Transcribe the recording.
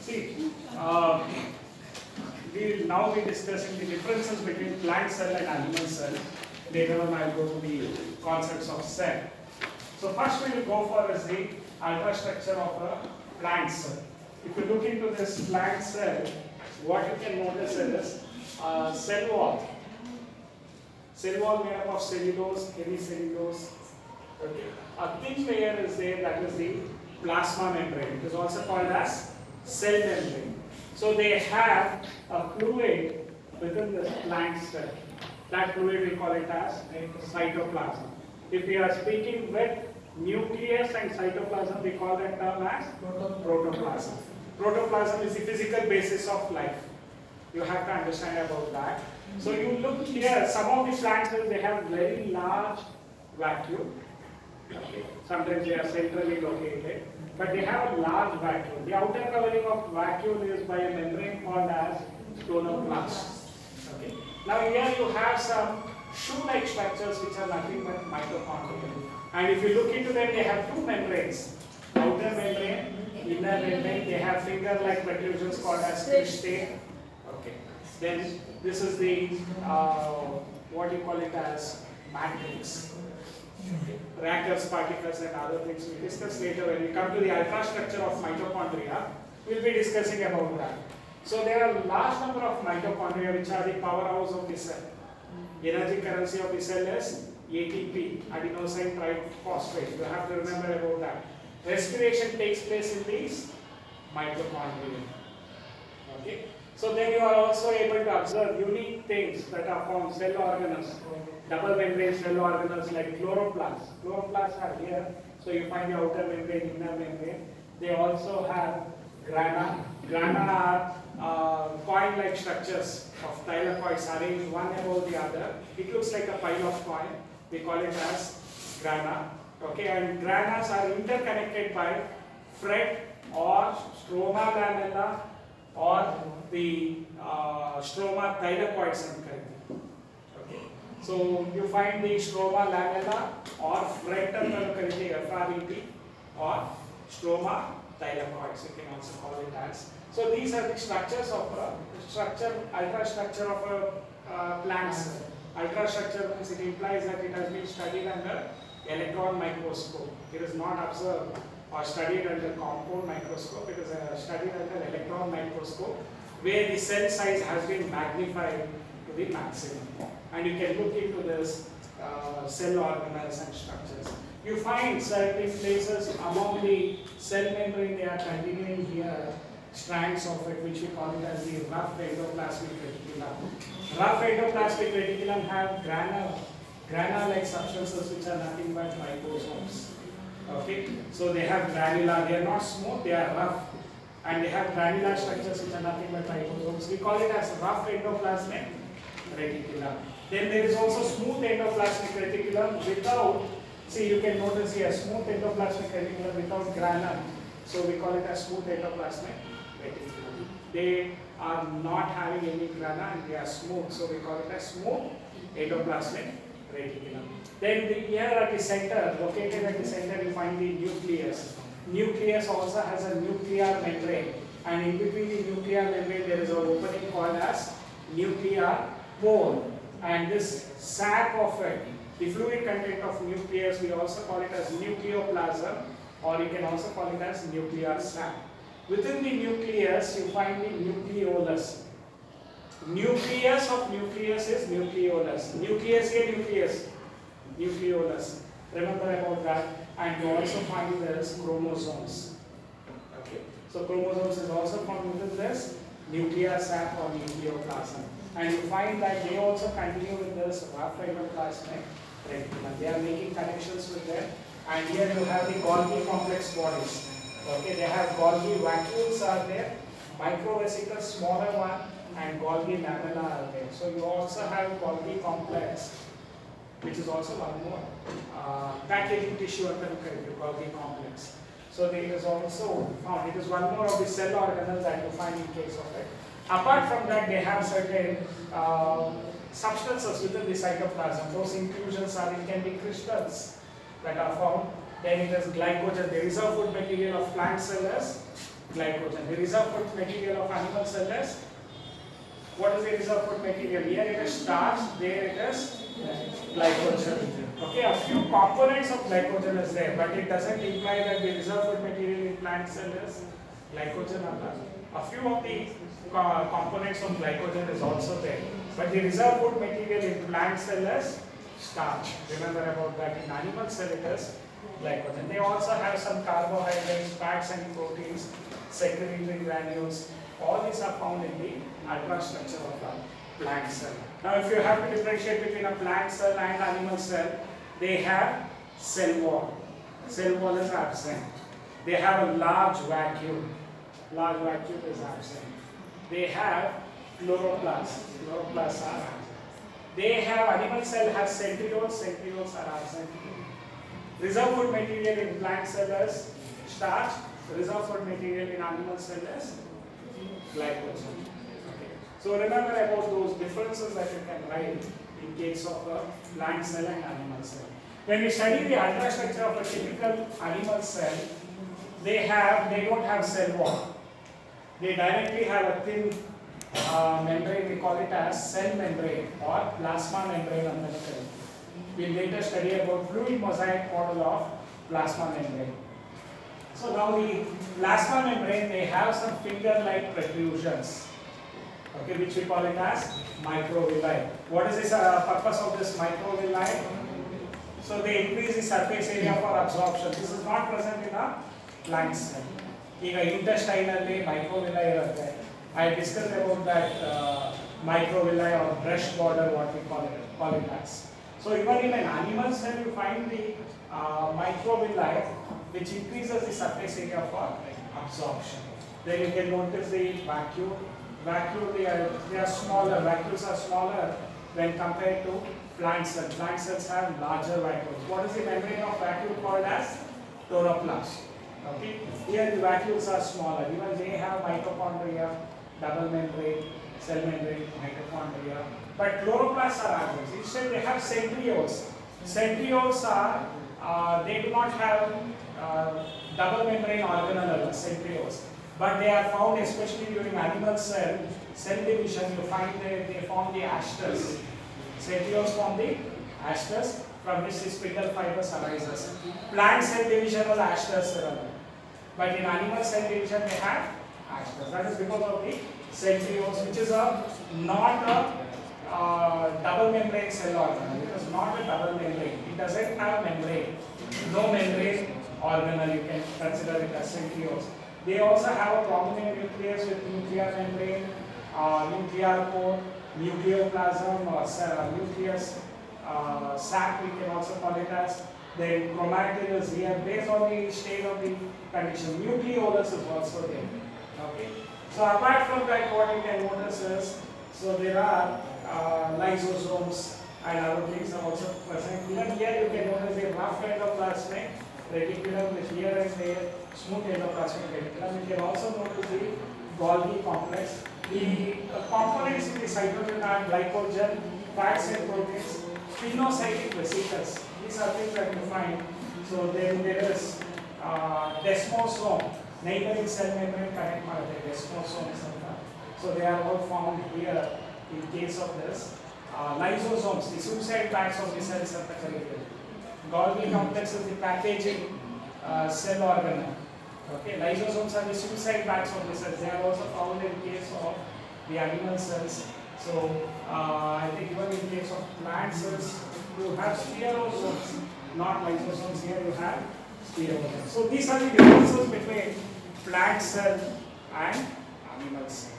See, uh, we will now be discussing the differences between plant cell and animal cell. Later on, I'll go to the concepts of cell. So first we will go for is the ultrastructure of a plant cell. If you look into this plant cell, what you can notice is cell wall. Cell wall made up of cellulose, hemicellulose. Okay. A thin layer is there, that is the plasma membrane. It is also called as cell membrane. So they have a fluid within the plant cell. That fluid we call it as cytoplasm. If we are speaking with nucleus and cytoplasm, we call that term as protoplasm. Protoplasm is the physical basis of life. You have to understand about that. So you look here, some of the plant cells, they have very large vacuole. Okay. Sometimes they are centrally located, but they have a large vacuole. The outer covering of vacuole is by a membrane called as chloroplast. Okay. Now here you have some shoe-like structures which are nothing but mitochondria. And if you look into them, they have two membranes, outer membrane, inner membrane. They have finger-like protrusions called as cristae. Okay. Then this is the what you call it as matrix. Okay. Rackers, particles, and other things we discuss later. When we come to the ultrastructure of mitochondria, we'll be discussing about that. So there are a large number of mitochondria which are the powerhouse of the cell. Energy currency of the cell is ATP, adenosine triphosphate. You have to remember about that. Respiration takes place in these mitochondria. Okay. So then you are also able to observe unique things that are found cell organelles, double membrane cell organelles like chloroplasts. Chloroplasts are here, so you find the outer membrane, inner membrane. They also have grana. Grana are coin-like structures of thylakoids arranged one above the other. It looks like a pile of coin. We call it as grana. Okay, and granas are interconnected by fret or stroma lamella or the stroma thylakoids. Okay, so you find the stroma lamella or frettal thylakoid, FRET, or stroma thylakoids. You can also call it as. So these are the structures of ultrastructure of a plant cell. Ultrastructure means it implies that it has been studied under electron microscope. It is not observed or studied under compound microscope. It is studied under electron microscope, where the cell size has been magnified to the maximum. And you can look into this cell organelles and structures. You find certain places among the cell membrane, they are continuing here strands of it, which we call it as the rough endoplasmic reticulum. Rough endoplasmic reticulum have grana-like substances which are nothing but ribosomes. Okay, so they have granular, they are not smooth, they are rough, and they have granular structures which are nothing but ribosomes. We call it as rough endoplasmic reticulum. Then there is also smooth endoplasmic reticulum without, see, you can notice here, smooth endoplasmic reticulum without grana. So we call it as smooth endoplasmic reticulum. They are not having any grana and they are smooth, so we call it as smooth endoplasmic reticulum. Then here at the center, located at the center, you find the nucleus. Nucleus also has a nuclear membrane, and in between the nuclear membrane there is an opening called as nuclear pore. And this sac of it, the fluid content of nucleus, we also call it as nucleoplasm, or you can also call it as nuclear sac. Within the nucleus, you find the nucleolus. Nucleus of nucleus is nucleolus. Nucleus here, nucleolus. Remember about that. And you also find this chromosomes. Okay. So chromosomes is also found within this nuclear sac or nucleoplasm. And you find that they also continue with this rough endoplasmic reticulum. They are making connections with them. And here you have the Golgi complex bodies. Okay, they have Golgi vacuoles are there, microvesicles, smaller one, and Golgi lamella are there. So you also have Golgi complex, which is also one more packaging tissue under the Golgi complex. So there is also found, it is one more of the cell organelles that you find in case of it. Apart from that, they have certain substances within the cytoplasm. Those inclusions are, it can be crystals that are found. Then it is glycogen, the reserve food material of plant cells, glycogen. The reserve food material of animal cell is, what is the reserve food material? Here it is starch, there it is glycogen. Okay, a few components of glycogen is there, but it doesn't imply that the reserve food material in plant cell is glycogen or not. A few of the components of glycogen is also there, but the reserve food material in plant cell is starch. Remember about that. In animal cell it is glycogen. They also have some carbohydrates, fats and proteins, secretory granules. All these are found in the ultrastructure of a plant cell. Now if you have to differentiate between a plant cell and animal cell, they have cell wall. Cell wall is absent. They have a large vacuole. Large vacuole is absent. They have chloroplasts. Chloroplasts are absent. They have, animal cell has centrioles. Centrioles are absent. Reserve food material in plant cell is starch. Reserve food material in animal cell is glycogen. Okay. So remember about those differences that you can write in case of a plant cell and animal cell. When we study the ultrastructure of a typical animal cell, they don't have cell wall. They directly have a thin membrane. We call it as cell membrane or plasma membrane on the cell. We'll later study about fluid mosaic model of plasma membrane. So now the plasma membrane, they have some finger-like protrusions, okay, which we call it as microvilli. What is the purpose of this microvilli? So they increase the surface area for absorption. This is not present in a plant cell. ಈಗ intestinally microvilli ಇರುತ್ತೆ. I discussed about that microvilli or brush border, what we call it as. So even in an animal cell, you find the microvilli, which increases the surface area for absorption. Then you can notice the vacuole. Vacuole, they are smaller. Vacuoles are smaller when compared to plant cells. Plant cells have larger vacuoles. What is the membrane of vacuole called as? Chloroplast. Okay. Here the vacuoles are smaller. Even they have mitochondria, double membrane, cell membrane, mitochondria. But chloroplasts are absent. Instead, they have centrioles. Centrioles are they do not have double membrane organelle centrioles, but they are found especially during animal cell division. You find they form the asters. Centrioles form the asters from which the spindle fibers arises. Plant cell division or asters, but in animal cell division they have asters. That is because of the centrioles, which is not a double membrane cell organelle. It is not a double membrane. It doesn't have membrane. No membrane organelle, you can consider it as centrioles. They also have a prominent nucleus with nuclear membrane, nuclear core, nucleoplasm or nucleus, sac we can also call it as. Then chromatin is here based on the state of the condition. Nucleolus is also there. Okay. So apart from that, what you can notice is, so there are lysosomes and other things are also present. Even here you can notice a rough endoplasmic reticulum with here and there smooth endoplasmic reticulum. You can also notice the Golgi complex. The components in the cytosol are glycogen, fats and proteins, pinocytic vesicles. These are things that you find. So then there is desmosome, neighboring cell membrane connect ಮಾಡುತ್ತೆ, desmosomes ಅಂತ. So they are all found here in case of this. Lysosomes, the suicide bags of the cells ಅಂತ ಕರೀತಾರೆ. Golgi complex is the packaging cell organelle. Okay, lysosomes are the suicide bags of the cells. They are also found in case of the animal cells. So I think even in case of plant cells, you have spherosomes, not lysosomes. Here you have spherosomes. So these are the differences between plant cell and animal cell.